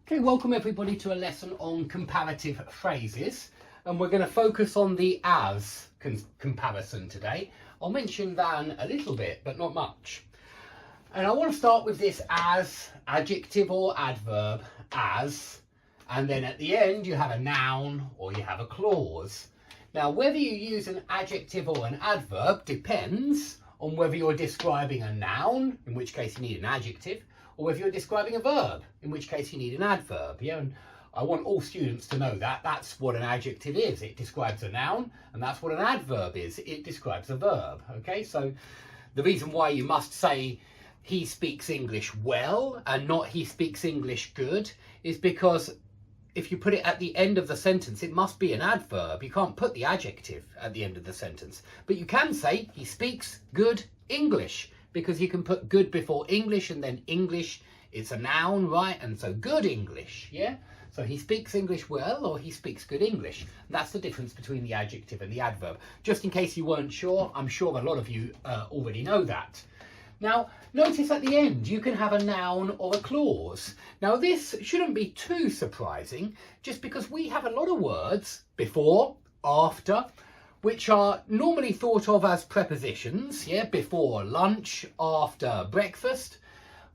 Okay, welcome everybody to a lesson on comparative phrases, and we're going to focus on the as comparison today. I'll mention than a little bit, but not much. And I want to start with this as adjective or adverb, as, and then at the end you have a noun or you have a clause. Now, whether you use an adjective or an adverb depends on whether you're describing a noun, in which case you need an adjective, or if you're describing a verb, in which case you need an adverb. Yeah, and I want all students to know that that's what an adjective is. It describes a noun, and that's what an adverb is. It describes a verb. Okay, so the reason why you must say he speaks English well and not he speaks English good is because if you put it at the end of the sentence, it must be an adverb. You can't put the adjective at the end of the sentence. But you can say he speaks good English, because you can put good before English, and then English, it's a noun, right? And so good English, yeah? So he speaks English well, or he speaks good English. And that's the difference between the adjective and the adverb. Just in case you weren't sure, I'm sure a lot of you already know that. Now, notice at the end, you can have a noun or a clause. Now, this shouldn't be too surprising, just because we have a lot of words before, after, which are normally thought of as prepositions, yeah, before lunch, after breakfast,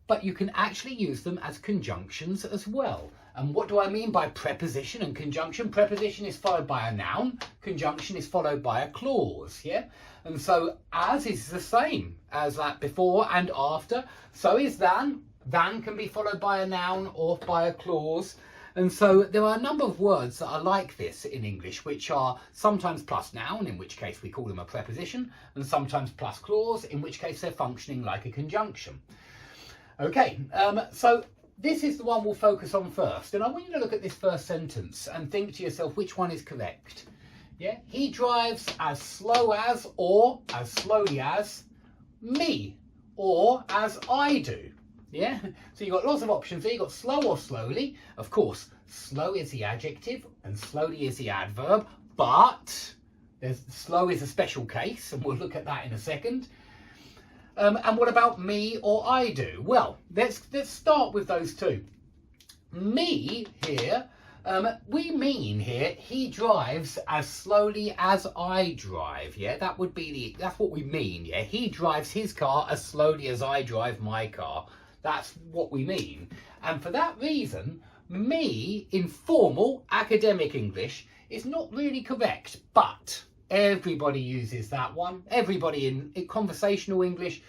but you can actually use them as conjunctions as well. And what do I mean by preposition and conjunction? Preposition is followed by a noun, conjunction is followed by a clause, yeah? And so as is the same as that before and after, so is than. Than can be followed by a noun or by a clause. And so there are a number of words that are like this in English, which are sometimes plus noun, in which case we call them a preposition, and sometimes plus clause, in which case they're functioning like a conjunction. Okay, so this is the one we'll focus on first. And I want you to look at this first sentence and think to yourself which one is correct. Yeah, he drives as slow as, or as slowly as me, or as I do. Yeah, so you've got lots of options there. You've got slow or slowly. Of course, slow is the adjective and slowly is the adverb, but slow is a special case, and we'll look at that in a second. And what about me or I do? Well, let's start with those two. Me here, we mean here he drives as slowly as I drive. Yeah, that's what we mean. Yeah, he drives his car as slowly as I drive my car. That's what we mean. And for that reason, me in formal academic English is not really correct, but everybody uses that one. Everybody in conversational English